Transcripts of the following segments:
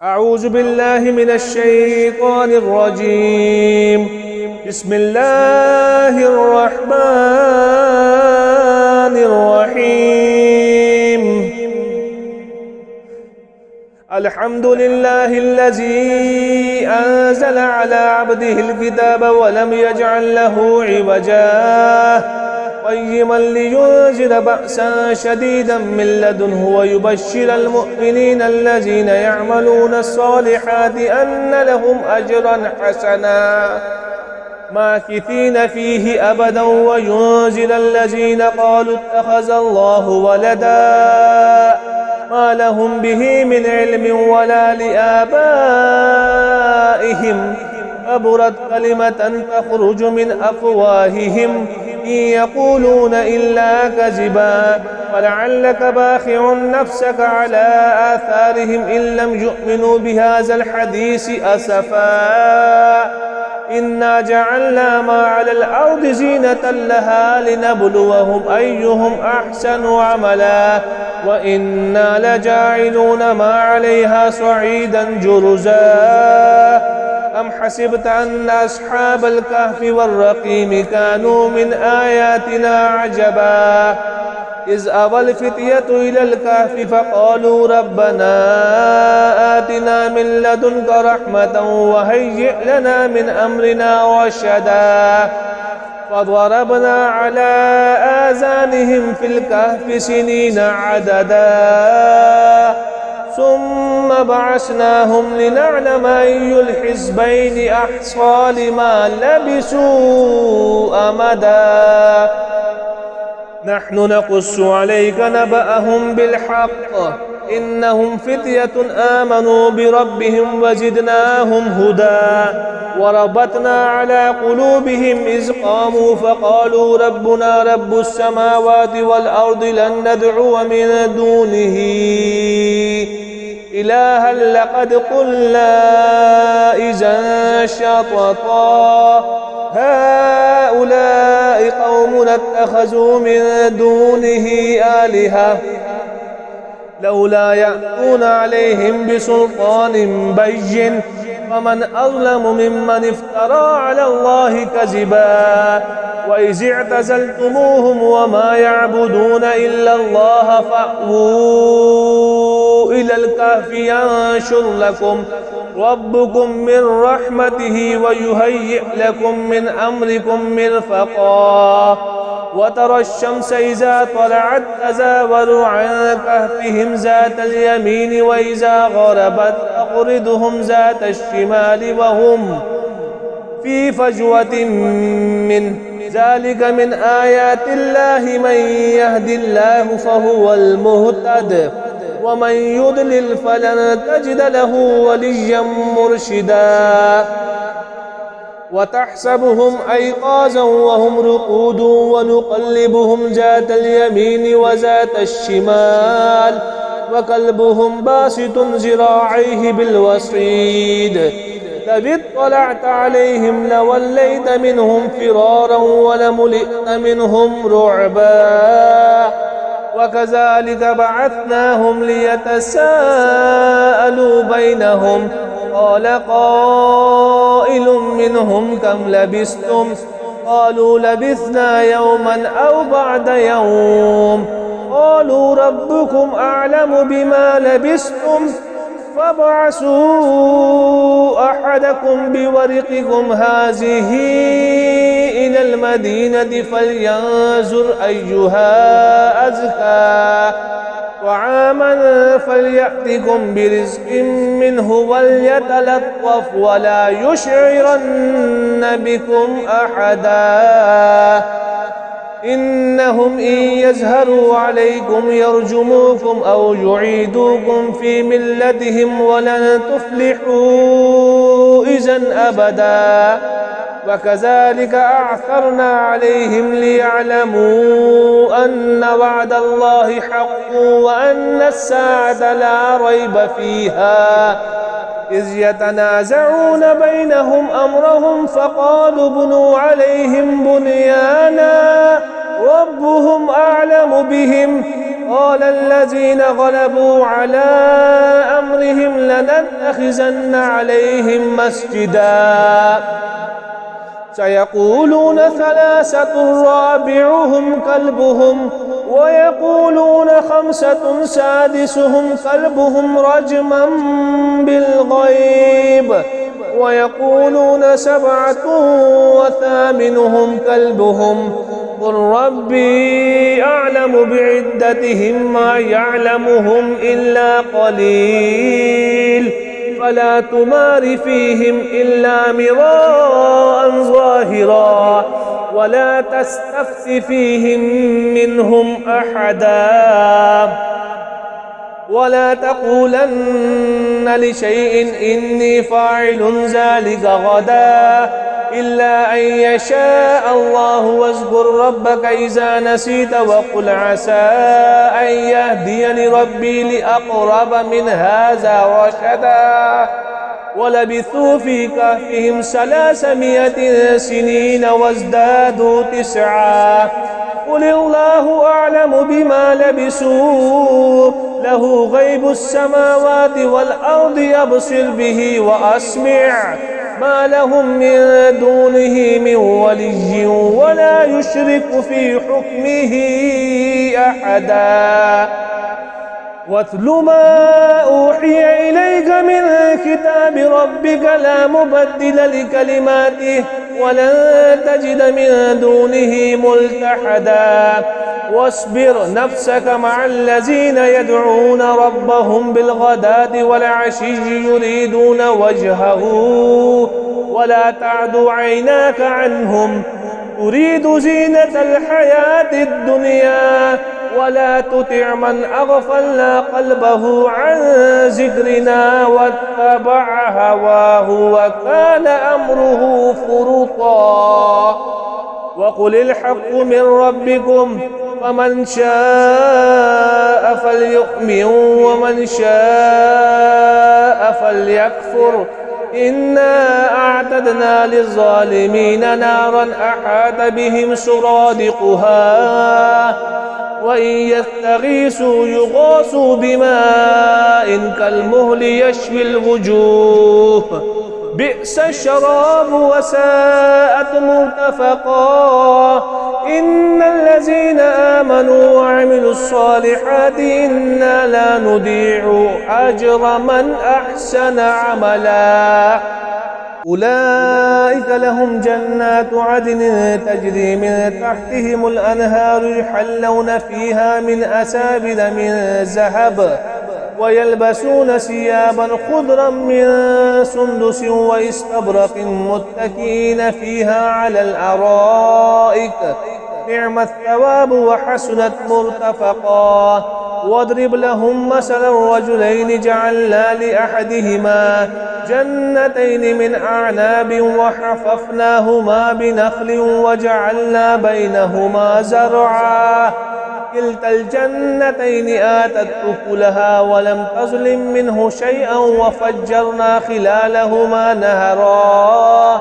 أعوذ بالله من الشيطان الرجيم. بسم الله الرحمن الرحيم. الحمد لله الذي أنزل على عبده الكتاب ولم يجعل له عوجا قيما لينذر بأسا شديدا من لدنه ويبشر المؤمنين الذين يعملون الصالحات أن لهم أجرا حسنا ماكثين فيه أبدا وينذر الذين قالوا اتخذ الله ولدا ما لهم به من علم ولا لآبائهم كبرت كلمة تخرج من أفواههم إن يقولون إلا كذبا ولعلك باخع نفسك على آثارهم إن لم يؤمنوا بهذا الحديث أسفا إنا جعلنا ما على الأرض زينة لها لنبلوهم أيهم أحسن عملا وإنا لجاعلون ما عليها صعيدا جرزا أم حسبت أن أصحاب الكهف والرقيم كانوا من آياتنا عجبا إذ أوى الفتية إلى الكهف فقالوا ربنا آتنا من لدنك رحمة وهيئ لنا من أمرنا رشدا فضربنا على آذانهم في الكهف سنين عددا ثم بعثناهم لنعلم أي الحزبين أحصى لما لبثوا أمدا نحن نقص عليك نبأهم بالحق إنهم فتية آمنوا بربهم وزدناهم هدى وربطنا على قلوبهم إذ قاموا فقالوا ربنا رب السماوات والأرض لن ندعو من دونه إلها لقد قلنا إذا شططا هؤلاء قومنا اتخذوا من دونه آلهة لولا يأتون عليهم بسلطان بين ومن أظلم ممن افترى على الله كذبا وإذ اعتزلتموهم وما يعبدون إلا الله فأووا إلى الكهف ينشر لكم ربكم من رحمته ويهيئ لكم من أمركم مرفقا وترى الشمس إذا طلعت تزاور عن كهفهم ذات اليمين وإذا غربت تقرضهم ذات الشمال وهم في فجوة منه ذلك من آيات الله من يهد الله فهو المهتد ومن يضلل فلن تجد له وليا مرشدا وتحسبهم أيقاظا وهم رقود ونقلبهم ذات اليمين وذات الشمال وكلبهم باسط ذراعيه بالوصيد لو اطلعت عليهم لوليت منهم فرارا ولملئت منهم رعبا وكذلك بعثناهم ليتساءلوا بينهم قال قائل منهم كم لبثتم قالوا لبثنا يوما أو بعد يوم قالوا ربكم أعلم بما لبثتم فابعثوا أحدكم بورقكم هذه إلى المدينة فلينظر أيها أزكى طعاما فليأتكم برزق منه وليتلطف ولا يشعرن بكم أحدا إنهم إن يظهروا عليكم يرجموكم أو يعيدوكم في ملتهم ولن تفلحوا إذا أبدا وكذلك أعثرنا عليهم ليعلموا أن وعد الله حق وأن الساعة لا ريب فيها إذ يتنازعون بينهم أمرهم فقالوا بنوا عليهم بنيانا ربهم أعلم بهم قال الذين غلبوا على أمرهم لنتخذن عليهم مسجدا سيقولون ثلاثة رابعهم كلبهم ويقولون خمسة سادسهم كلبهم رجما بالغيب ويقولون سبعة وثامنهم كلبهم قل ربي أعلم بعدتهم ما يعلمهم إلا قليل فلا تمار فيهم إلا مراء ظاهرا ولا تستفت فيهم منهم أحدا ولا تقولن لشيء إني فاعل ذلك غدا إلا أن يشاء الله واذكر ربك إذا نسيت وقل عسى أن يهديني ربي لأقرب من هذا رشدا ولبثوا في كهفهم 300 سنين وازدادوا 9 قل الله أعلم بما لبثوا له غيب السماوات والأرض يبصر به وأسمع ما لهم من دونه من ولي ولا يشرك في حكمه أحدا واتل ما أوحي إليك من كتاب ربك لا مبدل لكلماته ولن تجد من دونه ملتحدا واصبر نفسك مع الذين يدعون ربهم بالغداة والعشي يريدون وجهه ولا تعد عيناك عنهم تريد زينة الحياة الدنيا ولا تطع من أغفلنا قلبه عن ذكرنا واتبع هواه وكان أمره فرطا وقل الحق من ربكم فمن شاء فليؤمن ومن شاء فليكفر إنا أعتدنا للظالمين نارا أحاط بهم سرادقها وإن يستغيثوا يغاثوا بماء كالمهل يشوي الوجوه بئس الشراب وساءت مرتفقا إن الذين آمنوا وعملوا الصالحات إنا لا نضيع أجر من أحسن عملا أولئك لهم جنات عدن تجري من تحتهم الأنهار يحلون فيها من أسابل من ذهب ويلبسون ثيابا خضرا من سندس واستبرق متكئين فيها على الأرائك نعم الثواب وحسنت مرتفقا واضرب لهم مثلا الرجلين جعلنا لأحدهما جنتين من أعناب وحففناهما بنخل وجعلنا بينهما زرعا كلتا الجنتين آتت أكلها ولم تظلم منه شيئا وفجرنا خلالهما نهرا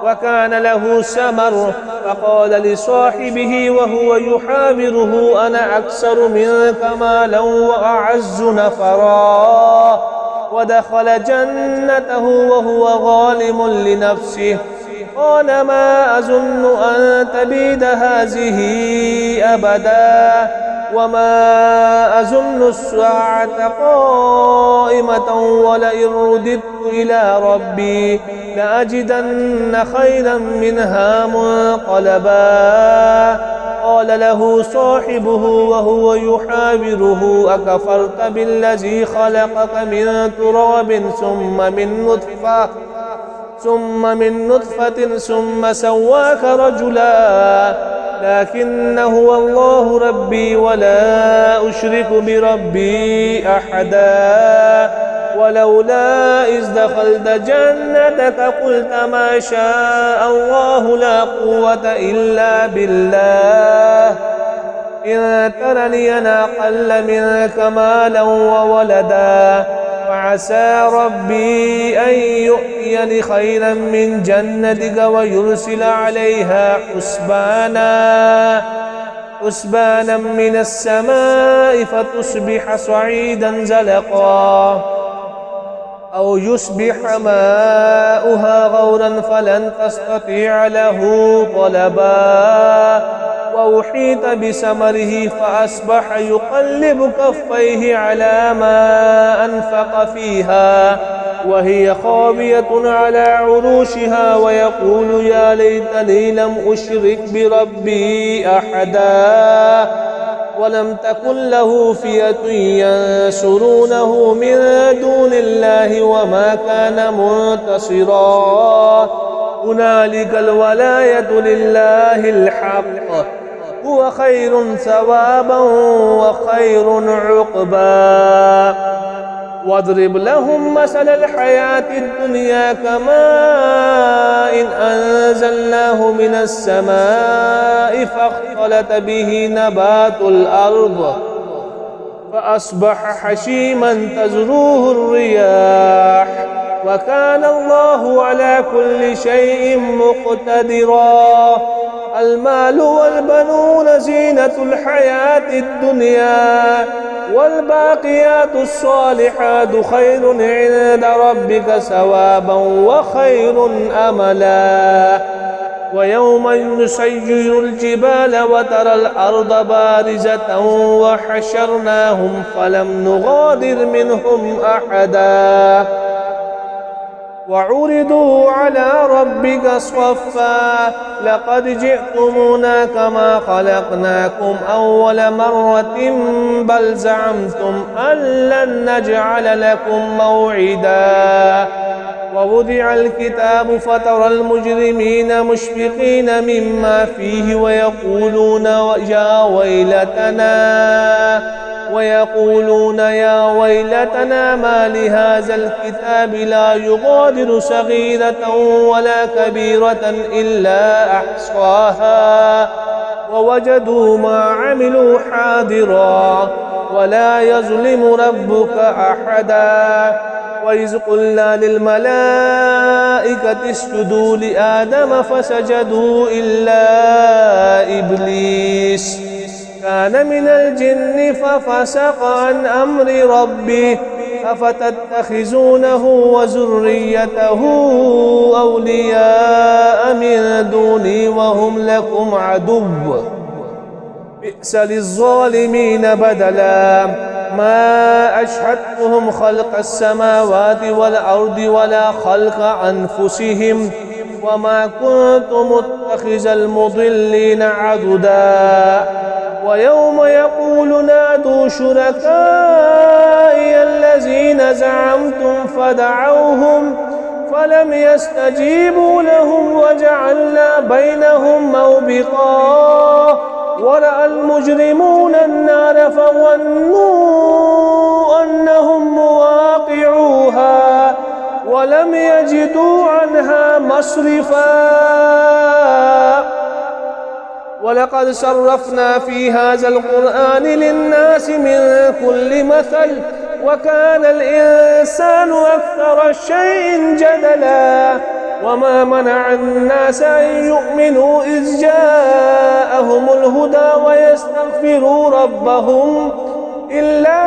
وكان له ثمر فقال لصاحبه وهو يحاوره أنا أكثر منك مالا وأعز نفرا ودخل جنته وهو ظالم لنفسه قال ما أظن أن تبيد هذه أبدا وما أظن الساعة قائمة ولئن رددت إلى ربي لأجدن خيرا منها منقلبا قال له صاحبه وهو يحاوره أكفرت بالذي خلقك من تراب ثم من نطفة ثم سواك رجلا لكن هو الله ربي ولا أشرك بربي أحدا ولولا إذ دخلت جنتك قلت ما شاء الله لا قوة إلا بالله إن ترني أنا أقل منك مالا وولدا وعسى ربي أن يؤتيني خيرا من جنتك ويرسل عليها حسبانا حسبانا من السماء فتصبح صعيدا زلقا أو يصبح ماؤها غورا فلن تستطيع له طلبا وأحيط بثمره فأصبح يقلب كفيه على ما أنفق فيها وهي خاوية على عروشها ويقول يا ليتني لم أشرك بربي أحدا ولم تكن له فئة ينصرونه من دون الله وما كان منتصرا هنالك الولاية لله الحق هو خير ثوابا وخير عقبا واضرب لهم مثل الحياة الدنيا كماء إن أنزلناه من السماء فاختلط به نبات الأرض فأصبح حشيما تزروه الرياح وكان الله على كل شيء مقتدرا المال والبنون زينة الحياة الدنيا والباقيات الصالحات خير عند ربك ثوابا وخير أملا ويوم نسير الجبال وترى الأرض بارزة وحشرناهم فلم نغادر منهم أحدا وعرضوا على ربك صفا لقد جئتمونا كما خلقناكم أول مرة بل زعمتم أن لن نجعل لكم موعدا ووضع الكتاب فترى المجرمين مشفقين مما فيه ويقولون يا ويلتنا ما لهذا الكتاب لا يغادر صغيرة ولا كبيرة إلا أحصاها ووجدوا ما عملوا حاضرا ولا يظلم ربك أحدا وإذ قلنا للملائكة اسجدوا لآدم فسجدوا إلا إبليس كان من الجن ففسق عن أمر ربه أفتتخذونه وذريته أولياء من دوني وهم لكم عدو بئس للظالمين بدلا ما أشهدتهم خلق السماوات والأرض ولا خلق أنفسهم وما كنت متخذ المضلين عضدا ويوم يقول نادوا شركائي الذين زعمتم فدعوهم فلم يستجيبوا لهم وجعلنا بينهم موبقا ورأى المجرمون النار فظنوا أنهم مواقعوها ولم يجدوا عنها مصرفا ولقد صرفنا في هذا القرآن للناس من كل مثل وكان الإنسان أكثر شيء جدلا وما منع الناس أن يؤمنوا إذ جاءهم الهدى ويستغفروا ربهم إلا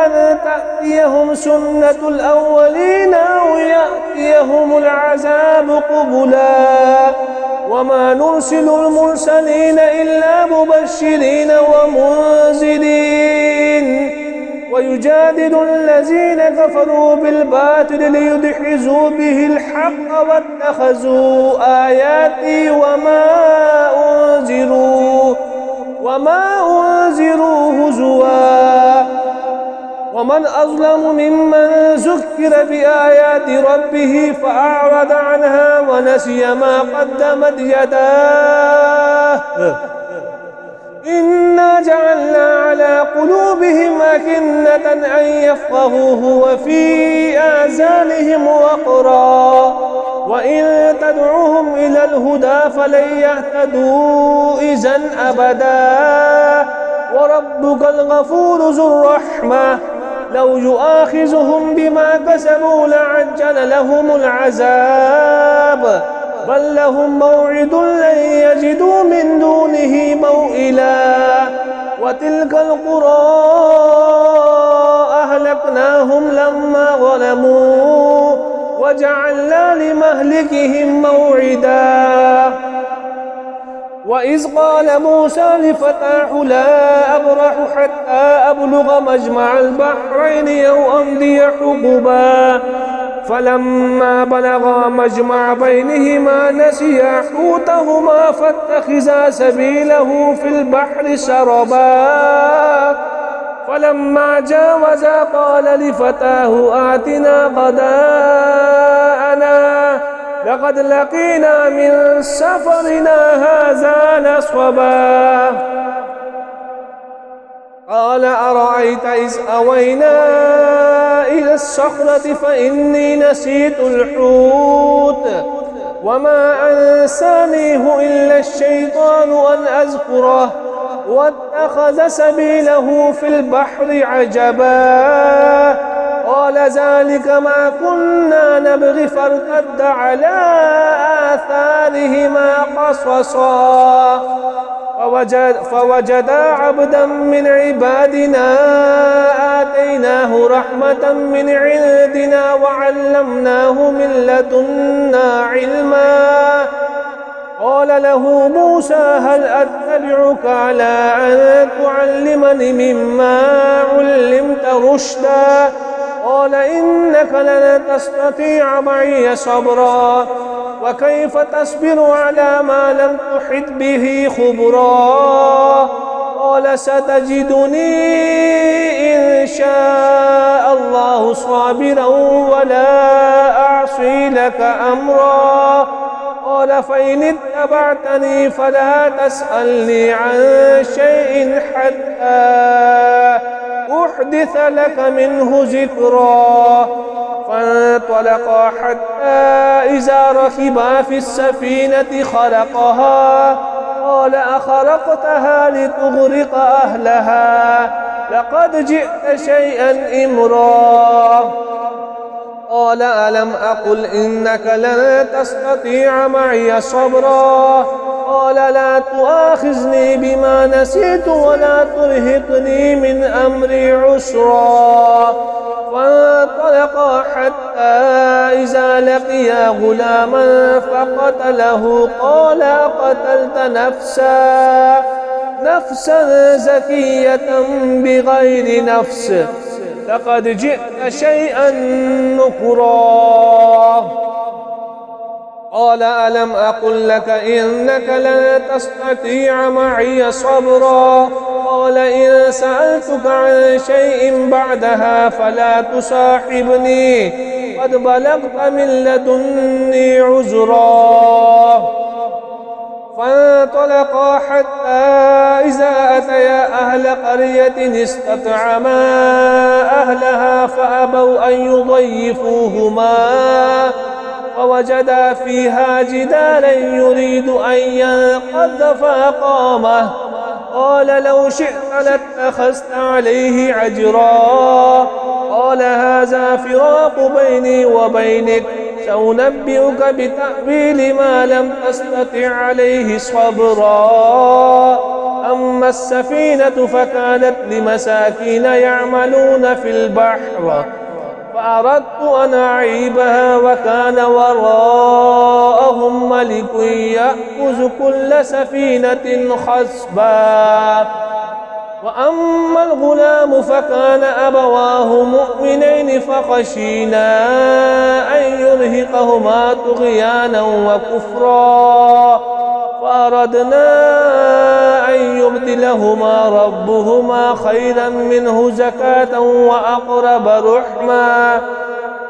أن تأتيهم سنة الأولين أو يأتيهم العذاب قبلا وما نرسل المرسلين إلا مبشرين ومنذرين ويجادل الذين كفروا بالباطل ليدحزوا به الحق واتخذوا آياتي وما أنذروا هزوا ومن أظلم ممن ذكر بآيات ربه فأعرض عنها ونسي ما قدمت يداه إنا جعلنا على قلوبهم أكنة أن يفقهوه وفي آذانهم وقرا وإن تدعوهم إلى الهدى فلن يهتدوا إذا أبدا وربك الغفور ذو الرحمة لو يؤاخذهم بما كسبوا لعجل لهم العذاب بل لهم موعد لن يجدوا من دونه موئلا وتلك القرى أهلكناهم لما ظلموا وجعلنا لمهلكهم موعدا وإذ قال موسى لفتاه لا أبرح حتى أبلغ مجمع البحرين أو أمضي حقبا فلما بلغا مجمع بينهما نسيا حوتهما فاتخذا سبيله في البحر سربا فلما جاوزا قال لفتاه آتنا غداءنا لقد لقينا من سفرنا هذا نصبا قال أرأيت إذ أوينا إلى الصخرة فإني نسيت الحوت وما أنسانيه إلا الشيطان أن أذكره واتخذ سبيله في البحر عجبا قال ذلك ما كنا نبغي فارتد على آثارهما قصصا فوجدا عبدا من عبادنا آتيناه رحمة من عندنا وعلمناه من لدنا علما قال له موسى هل أتبعك على أن تعلمني مما علمت رشدا قال إنك لن تستطيع معي صبرا وكيف تصبر على ما لم تحط به خبرا قال ستجدني إن شاء الله صابرا ولا أعصي لك أمرا قال فإن اتبعتني فلا تسألني عن شيء حتى أحدث لك منه ذكرا فانطلقا حتى إذا ركبا في السفينة خرقها قال أخرقتها لتغرق أهلها لقد جئت شيئا إمرا قال ألم أقل إنك لن تستطيع معي صبرا قال لا تؤاخذني بما نسيت ولا ترهقني من أمري عسرا فانطلقا حتى إذا لقيا غلاما فقتله قال قتلت نفسا زكية بغير نفس لقد جئت شيئا نكرا قال ألم أقل لك إنك لن تستطيع معي صبرا قال إن سألتك عن شيء بعدها فلا تصاحبني قد بلغت من لدني عذرا فانطلقا حتى إذا أتيا أهل قرية استطعما أهلها فأبوا أن يضيفوهما فوجدا فيها جدارا يريد أن ينقض فأقامه قال لو شئت لاتخذت عليه أجرا قال هذا فراق بيني وبينك سأنبئك بتأويل ما لم تستطع عليه صبرا أما السفينة فكانت لمساكين يعملون في البحر فأردت أن أعيبها وكان وراءهم ملك يأخذ كل سفينة خصبا وأما الغلام فكان أبواه مؤمنين فخشينا أن يرهقهما طغيانا وكفرا فأردنا أن يبدلهما ربهما خيرا منه زكاة وأقرب رحما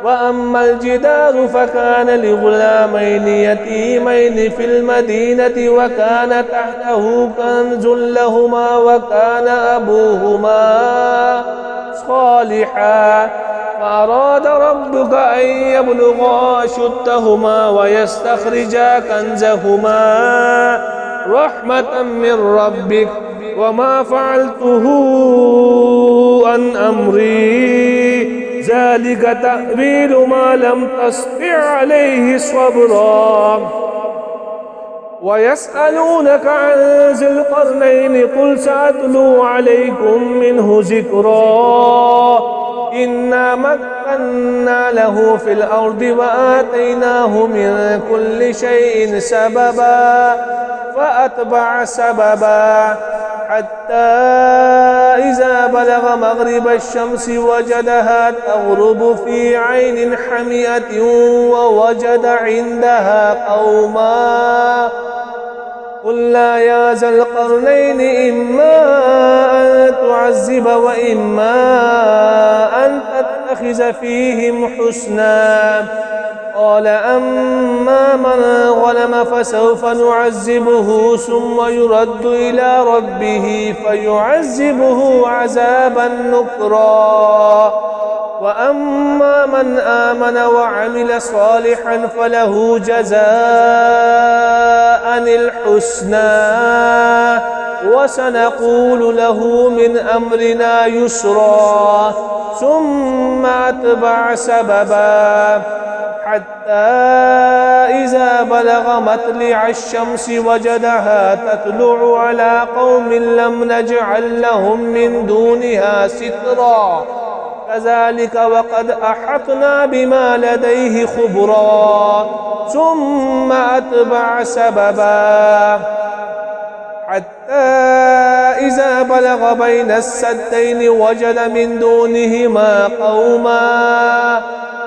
وأما الجدار فكان لغلامين يتيمين في المدينة وكان تحته كنز لهما وكان أبوهما صالحا فأراد ربك أن يبلغا أشدهما ويستخرجا كنزهما رحمة من ربك وما فعلته عن أمري ذلك تأويل ما لم تستطع عليه صبرا ويسألونك عن ذي القرنين قل سأتلو عليكم منه ذكرا إنا مكنا له في الأرض وآتيناه من كل شيء سببا فأتبع سببا حتى إذا بلغ مغرب الشمس وجدها تغرب في عين حمئة ووجد عندها قوما قلنا يا ذا القرنين إما أن تعذب وإما أن تتخذ فيهم حسنا قال أما من ظلم فسوف نعذبه ثم يرد إلى ربه فيعذبه عذابا نكرا وأما من آمن وعمل صالحا فله جزاء الحسنى وسنقول له من أمرنا يسرا ثم أتبع سببا حتى إذا بلغ مطلع الشمس وجدها تطلع على قوم لم نجعل لهم من دونها سترا كذلك وقد أحطنا بما لديه خبرا ثم أتبع سببا حتى إذا بلغ بين السدين وجد من دونهما قوما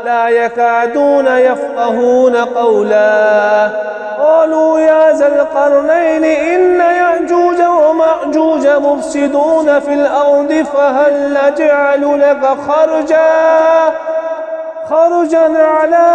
لا يكادون يفقهون قولا قالوا يا ذا القرنين إن يأجوج ومأجوج مفسدون في الأرض فهل نجعل لك خرجا على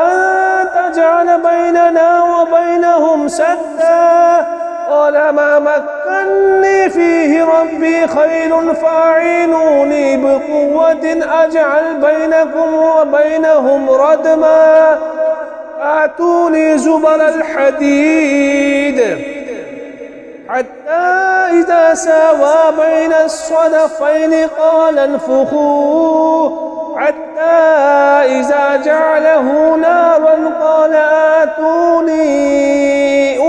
أن تجعل بيننا وبينهم سدا قال ما مكني فيه ربي خير فأعينوني بقوة أجعل بينكم وبينهم ردما آتوني زبر الحديد حتى إذا ساوى بين الصدفين قال انفخوه حتى إذا جعله نارا قال آتوني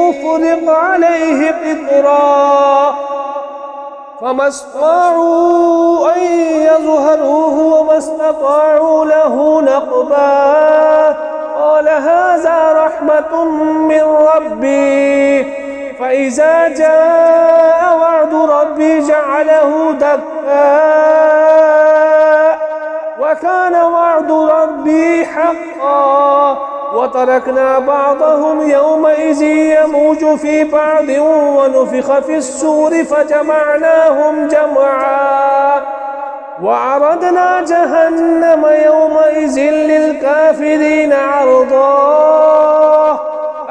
أفرغ عليه قطرا فما استطاعوا أن يظهروه وما استطاعوا له نقبا قال هذا رحمة من ربي فإذا جاء وعد ربي جعله دكا وكان وعد ربي حقا وتركنا بعضهم يومئذ يموج في بعض ونفخ في السور فجمعناهم جمعا وعرضنا جهنم يومئذ للكافرين عرضا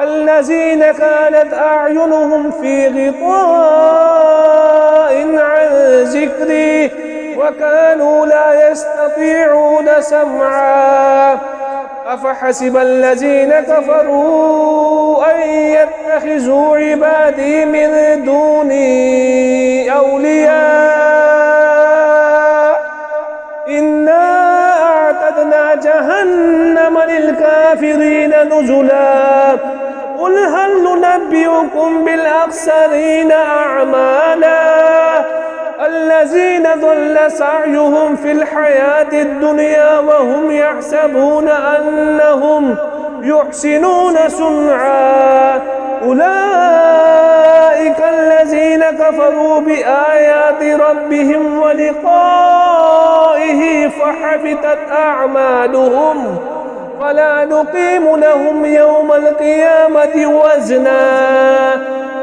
الذين كانت أعينهم في غطاء عن ذكري وكانوا لا يستطيعون سمعا أفحسب الذين كفروا أن يتخذوا عبادي من دوني أولياء إنا أعتدنا جهنم للكافرين نزلا قل هل ننبئكم بالأخسرين أعمالا الذين ضل سعيهم في الحياة الدنيا وهم يحسبون أنهم يحسنون صنعا أولئك الذين كفروا بآيات ربهم ولقائه فحبطت أعمالهم فلا نقيم لهم يوم القيامة وزنا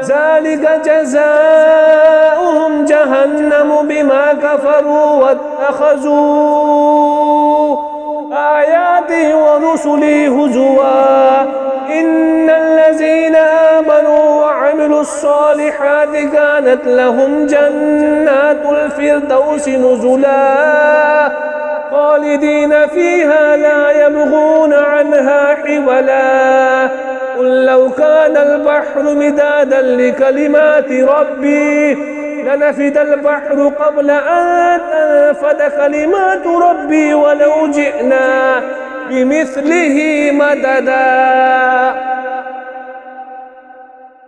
ذلك جزاؤهم جهنم بما كفروا واتخذوا آياتي ورسلي هزوا إن الذين آمنوا وعملوا الصالحات كانت لهم جنات الفردوس نزلا خالدين فيها لا يبغون عنها حولا قل لو كان البحر مدادا لكلمات ربي لنفد البحر قبل أن تنفد كلمات ربي ولو جئنا بمثله مددا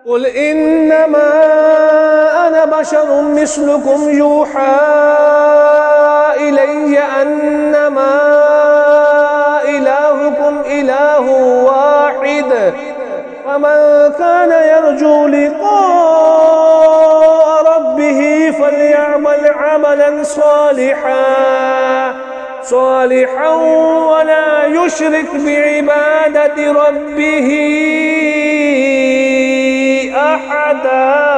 قل إنما أنا بشر مثلكم يوحى إلي أنما إلهكم إله واحد فمن كان يرجو لقاء ربه فليعمل عملا صالحا ولا يشرك بعبادة ربه أحدا.